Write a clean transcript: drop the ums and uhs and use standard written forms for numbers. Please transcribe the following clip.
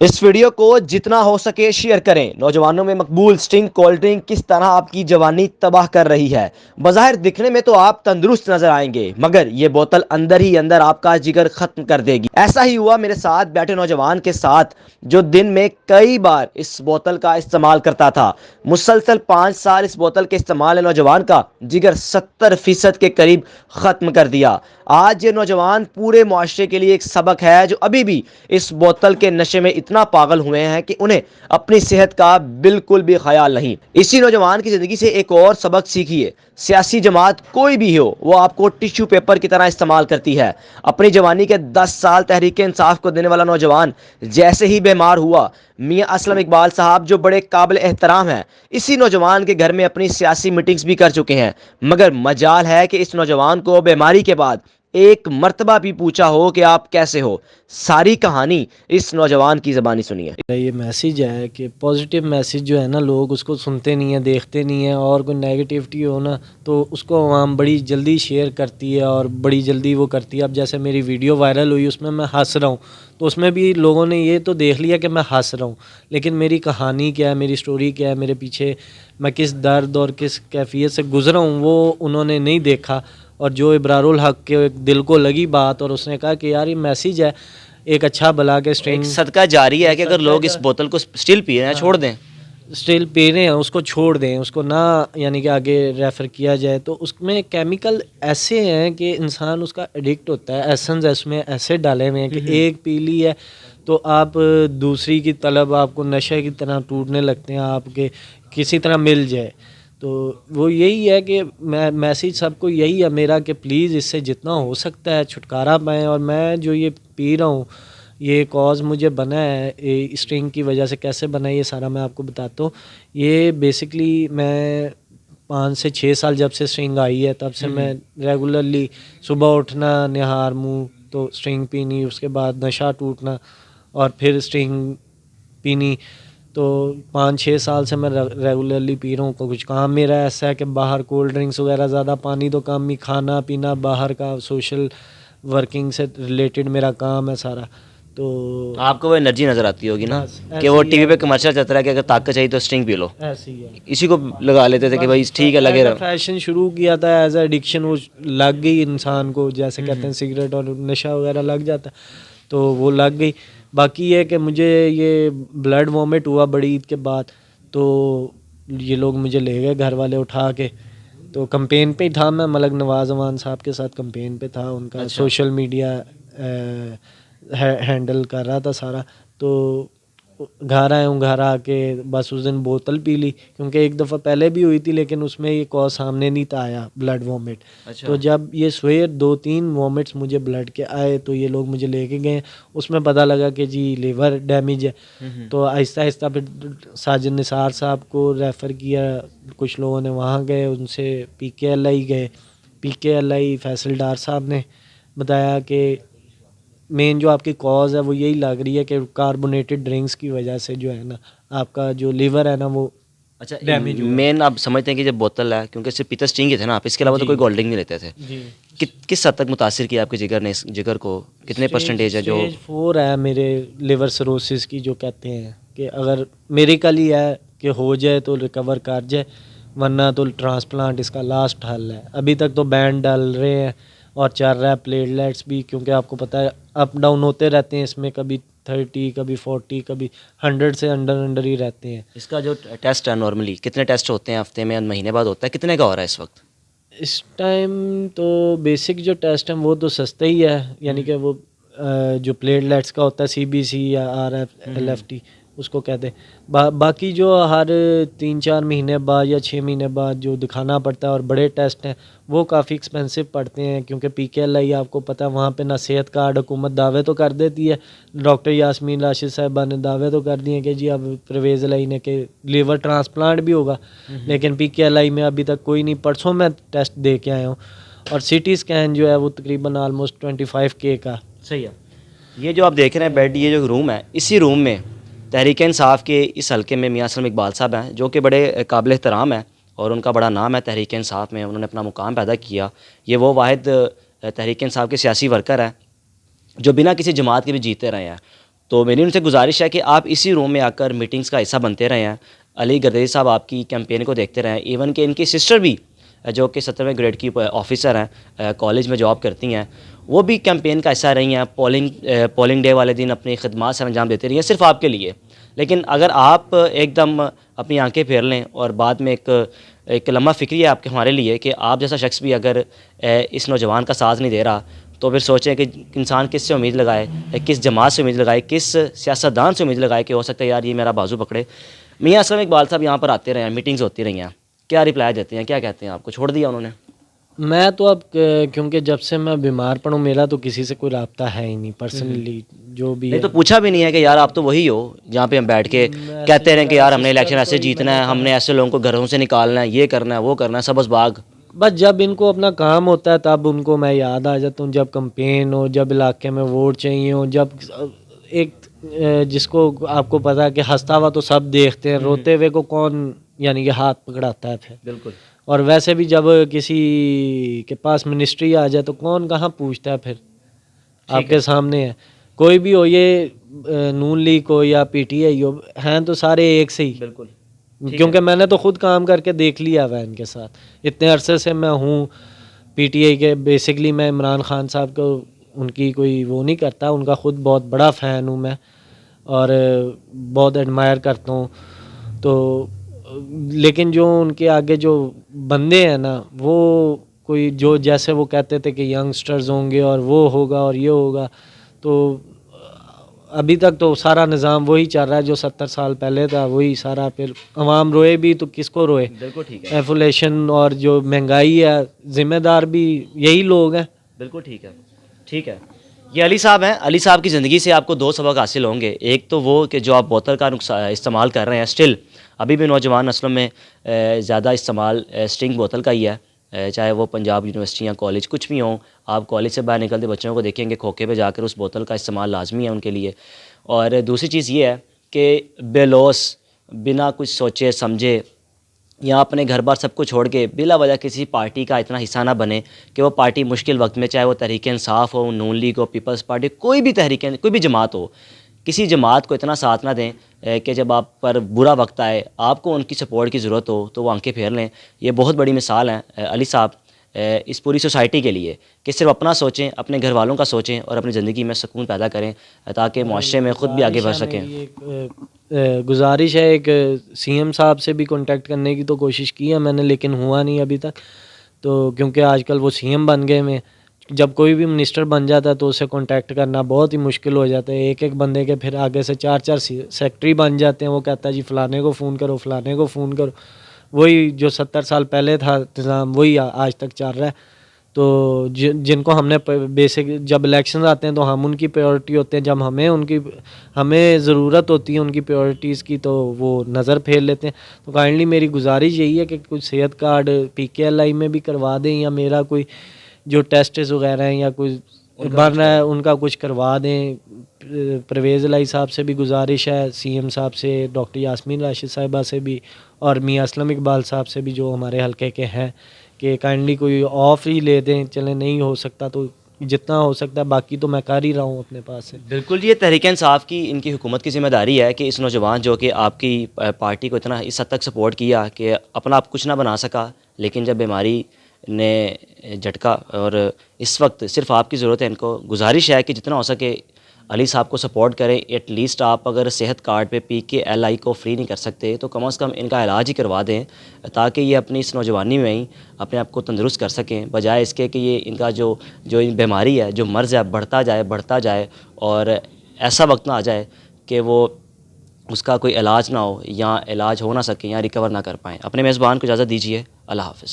اس video کو جتنا ہو سکے شیئر کریں۔ نوجوانوں میں مقبول سٹنگ کولڈ ڈرنک کس طرح آپ کی جوانی تباہ کر رہی ہے۔ بظاہر دکھنے میں تو آپ تندرست نظر آئیں گے، مگر یہ بوتل اندر ہی اندر آپ کا جگر ختم کر دے گی۔ ایسا ہی ہوا میرے ساتھ بیٹھے نوجوان کے ساتھ، جو دن میں کئی بار اس بوتل کا استعمال کرتا تھا۔ مسلسل 5 سال اس بوتل کے استعمال نے نوجوان کا جگر 70% کے قریب ختم کر دیا۔ آج یہ نوجوان پورے معاشرے کے لیے ایک سبق ہے، جو ابھی بھی اس بوتل کے نشے میں اتنا پاگل ہوئے ہیں کہ انہیں اپنی صحت کا بالکل بھی خیال نہیں۔ اسی نوجوان کی زندگی سے ایک اور سبق سیکھیے۔ سیاسی جماعت کوئی بھی ہو، وہ آپ کو ٹیشو پیپر کی طرح استعمال کرتی ہے۔ اپنی جوانی کے 10 سال تحریک انصاف کو دینے والا نوجوان جیسے ہی بیمار ہوا، میاں اسلم اقبال صاحب جو بڑے قابل احترام ہیں، اسی نوجوان کے گھر میں اپنی سیاسی میٹنگز بھی کر چکے ہیں، مگر مجال ہے کہ اس نوجوان کو بیماری کے بعد ایک مرتبہ بھی پوچھا ہو کہ آپ کیسے ہو۔ ساری کہانی اس نوجوان کی زبانی سنیے۔ یہ میسیج ہے کہ پازیٹیو میسیج جو ہے نا، لوگ اس کو سنتے نہیں ہیں، دیکھتے نہیں ہیں، اور کوئی نیگیٹیوٹی ہو نا تو اس کو عوام بڑی جلدی شیئر کرتی ہے اور بڑی جلدی وہ کرتی ہے۔ اب جیسے میری ویڈیو وائرل ہوئی، اس میں ہنس رہا ہوں، تو اس میں بھی لوگوں نے یہ تو دیکھ لیا کہ میں ہنس رہا ہوں، لیکن میری کہانی کیا ہے، میری سٹوری کیا ہے، میرے پیچھے میں کس درد اور کس کیفیت سے گزرا ہوں، وہ انہوں نے نہیں دیکھا۔ اور جو ابرار الحق کے دل کو لگی بات، اور اس نے کہا کہ یار یہ میسیج ہے ایک اچھا بلا کے ایک صدقہ جاری ہے کہ اگر لوگ اس بوتل کو سٹل پی رہے ہیں، چھوڑ دیں، اسٹل پی رہے ہیں، اس کو چھوڑ دیں، اس کو نہ یعنی کہ آگے ریفر کیا جائے۔ تو اس میں کیمیکل ایسے ہیں کہ انسان اس کا ایڈکٹ ہوتا ہے۔ ایسنس اس میں ایسے ڈالے ہوئے ہیں کہ ایک پی لی ہے تو آپ دوسری کی طلب آپ کو نشے کی طرح ٹوٹنے لگتے ہیں، آپ کے کسی طرح مل جائے۔ تو وہ یہی ہے کہ میسیج سب کو یہی ہے میرا کہ پلیز اس سے جتنا ہو سکتا ہے چھٹکارا پائیں۔ اور میں جو یہ پی رہا ہوں، یہ کاز مجھے بنا ہے اسٹرنگ کی وجہ سے، کیسے بنا ہے یہ سارا میں آپ کو بتاتا ہوں۔ یہ بیسکلی میں 5 سے 6 سال جب سے اسٹرنگ آئی ہے، تب سے میں ریگولرلی صبح اٹھنا، نہار منہ تو اسٹرنگ پینی، اس کے بعد نشہ ٹوٹنا اور پھر اسٹرنگ پینی۔ تو 5-6 سال سے میں ریگولرلی پی رہا ہوں۔ کچھ کام میرا ایسا ہے کہ باہر کولڈ ڈرنکس وغیرہ زیادہ، پانی تو کم ہی، کھانا پینا باہر کا، سوشل ورکنگ سے ریلیٹڈ میرا کام ہے سارا۔ تو آپ کو وہ انرجی نظر آتی ہوگی نا کہ ایسے وہ ہی ٹی وی ہے، پہ کمرشل چلتا رہا کہ اگر طاقت چاہیے تو سٹنگ پی لو، ایسے ہی ہے۔ اسی کو لگا لیتے تھے کہ بھائی ٹھیک ہے لگے رہو۔ فیشن شروع کیا تھا ایز اے ایڈکشن، وہ لگ گئی انسان کو، جیسے کہتے ہیں سگریٹ اور نشہ وغیرہ لگ جاتا ہے تو وہ لگ گئی۔ باقی یہ کہ مجھے یہ بلڈ وامٹ ہوا بڑی عید کے بعد، تو یہ لوگ مجھے لے گئے گھر والے اٹھا کے، تو کمپین پہ ہی تھا میں، ملک نواز امان صاحب کے ساتھ کمپین پہ تھا، ان کا سوشل میڈیا ہینڈل کر رہا تھا سارا۔ تو گھر آئے ہوں، گھر آ کے بس اس دن بوتل پی لی، کیونکہ ایک دفعہ پہلے بھی ہوئی تھی لیکن اس میں یہ کاز سامنے نہیں تھا آیا، بلڈ وامٹ۔ تو جب یہ سویر 2-3 وامٹس مجھے بلڈ کے آئے تو یہ لوگ مجھے لے کے گئے، اس میں پتہ لگا کہ جی لیور ڈیمیج ہے۔ تو آہستہ آہستہ پھر ساجد نثار صاحب کو ریفر کیا، کچھ لوگوں نے وہاں گئے، ان سے PKLI گئے، PKLI فیصل ڈار صاحب نے بتایا کہ مین جو آپ کی کاز ہے وہ یہی لگ رہی ہے کہ کاربونیٹڈ ڈرنکس کی وجہ سے جو ہے نا آپ کا جو لیور ہے نا وہ ڈیمیج ہوا۔ مین آپ سمجھتے ہیں کہ جب بوتل ہے، کیونکہ صرف پیتا سٹنگ ہی تھے نا آپ، اس کے علاوہ تو کوئی کولڈ ڈرنک نہیں لیتے تھے، کس حد تک متاثر کیا آپ کے جگر نے، اس جگر کو کتنے پرسنٹیج ہے جو؟ اسٹیج 4 ہے میرے لیور سروسس کی، جو کہتے ہیں کہ اگر میریکلی ہے کہ ہو جائے تو ریکور کر جائے، ورنہ تو ٹرانسپلانٹ اس کا لاسٹ حل ہے۔ ابھی تک تو بینڈ ڈال رہے ہیں اور چل رہا ہے پلیٹلیٹس بھی، کیونکہ آپ کو پتہ ہے اپ ڈاؤن ہوتے رہتے ہیں اس میں، کبھی 30 کبھی 40 کبھی 100 سے انڈر ہی رہتے ہیں۔ اس کا جو ٹیسٹ ہے نارملی کتنے ٹیسٹ ہوتے ہیں ہفتے میں، مہینے بعد ہوتا ہے، کتنے کا ہو رہا ہے اس وقت؟ اس ٹائم تو بیسک جو ٹیسٹ ہیں وہ تو سستے ہی ہے، یعنی کہ وہ جو پلیٹلیٹس کا ہوتا ہے CBC یا RF-LFT اس کو کہتے ہیں۔ باقی جو ہر 3-4 مہینے بعد یا 6 مہینے بعد جو دکھانا پڑتا ہے اور بڑے ٹیسٹ ہیں وہ کافی ایکسپینسو پڑتے ہیں، کیونکہ PKLI آپ کو پتہ ہے وہاں پہ نہ صحت کارڈ حکومت دعوے تو کر دیتی ہے، ڈاکٹر یاسمین راشد صاحبہ نے دعوے تو کر دیے کہ جی اب پرویز الہی نے کہ لیور ٹرانسپلانٹ بھی ہوگا، لیکن PKLI میں ابھی تک کوئی نہیں۔ پرسوں میں ٹیسٹ دے کے آیا ہوں، اور CT اسکین جو ہے وہ تقریباً آلموسٹ 25K کا۔ صحیح ہے۔ یہ جو آپ دیکھ رہے ہیں بیڈ، یہ جو روم ہے، اسی روم میں تحریک انصاف کے اس حلقے میں میاں اسلم اقبال صاحب ہیں، جو کہ بڑے قابل احترام ہیں اور ان کا بڑا نام ہے تحریک انصاف میں، انہوں نے اپنا مقام پیدا کیا۔ یہ وہ واحد تحریک انصاف کے سیاسی ورکر ہیں جو بنا کسی جماعت کے بھی جیتے رہے ہیں۔ تو میری ان سے گزارش ہے کہ آپ اسی روم میں آ کر میٹنگز کا حصہ بنتے رہے ہیں. علی گردیز صاحب آپ کی کیمپین کو دیکھتے رہیں. ایون کہ ان کی سسٹر بھی جو کہ 17ویں گریڈ کی آفیسر ہیں, کالج میں جاب کرتی ہیں, وہ بھی کیمپین کا حصہ رہی ہیں. پولنگ ڈے والے دن اپنی خدمات سے انجام دیتے رہی ہیں صرف آپ کے لیے. لیکن اگر آپ ایک دم اپنی آنکھیں پھیر لیں اور بعد میں ایک لمحہ فکری ہے آپ کے ہمارے لیے کہ آپ جیسا شخص بھی اگر اس نوجوان کا ساتھ نہیں دے رہا, تو پھر سوچیں کہ انسان کس سے امید لگائے, کس جماعت سے امید لگائے, کس سیاستدان سے امید لگائے کہ ہو سکتا ہے یار یہ میرا بازو پکڑے. میاں اسلم اقبال صاحب یہاں پر آتے رہے ہیں, میٹنگز ہوتی رہی ہیں, کیا رپلائی دیتے ہیں, کیا کہتے ہیں, آپ کو چھوڑ دیا انہوں نے؟ میں تو اب کیونکہ جب سے میں بیمار پڑا ہوں میرا تو کسی سے کوئی رابطہ ہے ہی نہیں پرسنلی جو بھی نہیں ہے. تو پوچھا بھی نہیں ہے کہ یار آپ تو وہی ہو جہاں پہ ہم بیٹھ کے کہتے رہیں کہ یار ہم نے الیکشن ایسے جیتنا ہے, ہم نے ایسے لوگوں کو گھروں سے نکالنا ہے, یہ کرنا ہے, وہ کرنا ہے, سبز باغ. بس جب ان کو اپنا کام ہوتا ہے تب ان کو میں یاد آ جاتا ہوں, جب کمپین ہو, جب علاقے میں ووٹ چاہیے ہو, جب ایک جس کو آپ کو پتا ہے کہ ہنستا ہوا تو سب دیکھتے ہیں, روتے ہوئے کو کون یعنی کہ ہاتھ پکڑاتا ہے پھر. بالکل. اور ویسے بھی جب کسی کے پاس منسٹری آ جائے تو کون کہاں پوچھتا ہے پھر, آپ کے سامنے ہے. کوئی بھی ہو, یہ نون لیگ ہو یا پی ٹی آئی ہو, ہیں تو سارے ایک سے ہی. بالکل. کیونکہ میں نے تو خود کام کر کے دیکھ لیا ہوا ان کے ساتھ, اتنے عرصے سے میں ہوں پی ٹی آئی کے. بیسکلی میں عمران خان صاحب کو ان کی کوئی وہ نہیں کرتا, ان کا خود بہت بڑا فین ہوں میں اور بہت ایڈمائر کرتا ہوں. تو لیکن جو ان کے آگے جو بندے ہیں نا, وہ کوئی جو جیسے وہ کہتے تھے کہ ینگسٹرز ہوں گے اور وہ ہوگا اور یہ ہوگا, تو ابھی تک تو سارا نظام وہی چل رہا ہے جو 70 سال پہلے تھا, وہی سارا. پھر عوام روئے بھی تو کس کو روئے؟ بالکل ٹھیک ہے. انفلیشن اور جو مہنگائی ہے, ذمہ دار بھی یہی لوگ ہیں. بالکل ٹھیک ہے. ٹھیک ہے. یہ علی صاحب ہیں. علی صاحب کی زندگی سے آپ کو 2 سبق حاصل ہوں گے. ایک تو وہ کہ جو آپ بوتل کا استعمال کر رہے ہیں, اسٹل ابھی بھی نوجوان نسلوں میں زیادہ استعمال اسٹنگ بوتل کا ہی ہے, چاہے وہ پنجاب یونیورسٹی یا کالج کچھ بھی ہوں. آپ کالج سے باہر نکلتے بچوں کو دیکھیں گے کھوکے پہ جا کر اس بوتل کا استعمال لازمی ہے ان کے لیے. اور دوسری چیز یہ ہے کہ بے لوث بنا کچھ سوچے سمجھے یا اپنے گھر بار سب کو چھوڑ کے بلا وجہ کسی پارٹی کا اتنا حصہ نہ بنے کہ وہ پارٹی مشکل وقت میں, چاہے وہ تحریک انصاف ہو, نون لیگ ہو, پیپلز پارٹی, کوئی بھی تحریک, کوئی بھی جماعت ہو, کسی جماعت کو اتنا ساتھ نہ دیں کہ جب آپ پر برا وقت آئے, آپ کو ان کی سپورٹ کی ضرورت ہو تو وہ آنکھیں پھیر لیں. یہ بہت بڑی مثال ہے علی صاحب اس پوری سوسائٹی کے لیے کہ صرف اپنا سوچیں, اپنے گھر والوں کا سوچیں اور اپنی زندگی میں سکون پیدا کریں تاکہ معاشرے میں خود بھی آگے بڑھ سکیں. گزارش ہے ایک سی ایم صاحب سے بھی کانٹیکٹ کرنے کی تو کوشش کی ہے میں نے, لیکن ہوا نہیں ابھی تک. تو کیونکہ آج کل وہ سی ایم بن گئے میں, جب کوئی بھی منسٹر بن جاتا ہے تو اسے کانٹیکٹ کرنا بہت ہی مشکل ہو جاتا ہے. ایک ایک بندے کے پھر آگے سے 4 سیکٹری بن جاتے ہیں. وہ کہتا ہے جی فلانے کو فون کرو, فلانے کو فون کرو. وہی جو 70 سال پہلے تھا نظام وہی آج تک چل رہا ہے. تو جن کو ہم نے بیسک جب الیکشن آتے ہیں تو ہم ان کی پریورٹی ہوتے ہیں, جب ہمیں ضرورت ہوتی ہے ان کی پریورٹیز کی تو وہ نظر پھیر لیتے ہیں. تو کائنڈلی میری گزارش یہی ہے کہ کچھ صحت کارڈ پی کے ایل آئی میں بھی کروا دیں, یا میرا کوئی جو ٹیسٹز وغیرہ ہیں یا کوئی بن رہا ہے ان کا کچھ کروا دیں. پرویز الہی صاحب سے بھی گزارش ہے, سی ایم صاحب سے, ڈاکٹر یاسمین راشد صاحبہ سے بھی, اور میاں اسلم اقبال صاحب سے بھی جو ہمارے حلقے کے ہیں, کہ کائنڈلی کوئی آف ہی لے دیں. چلیں نہیں ہو سکتا تو جتنا ہو سکتا ہے, باقی تو میں کر ہی رہا ہوں اپنے پاس سے. بالکل. یہ تحریک انصاف کی ان کی حکومت کی ذمہ داری ہے کہ اس نوجوان جو کہ آپ کی پارٹی کو اتنا اس حد تک سپورٹ کیا کہ اپنا آپ کچھ نہ بنا سکا, لیکن جب بیماری نے جھٹکا اور اس وقت صرف آپ کی ضرورت ہے, ان کو گزارش ہے کہ جتنا ہو سکے علی صاحب کو سپورٹ کریں. ایٹ لیسٹ آپ اگر صحت کارڈ پہ پی کے ایل آئی کو فری نہیں کر سکتے تو کم از کم ان کا علاج ہی کروا دیں تاکہ یہ اپنی اس نوجوانی میں ہی اپنے آپ کو تندرست کر سکیں, بجائے اس کے کہ یہ ان کا جو بیماری ہے, جو مرض ہے, بڑھتا جائے اور ایسا وقت نہ آ جائے کہ وہ اس کا کوئی علاج نہ ہو یا علاج ہو نہ سکے یا ریکور نہ کر پائیں. اپنے میزبان کو اجازت دیجیے. اللہ حافظ.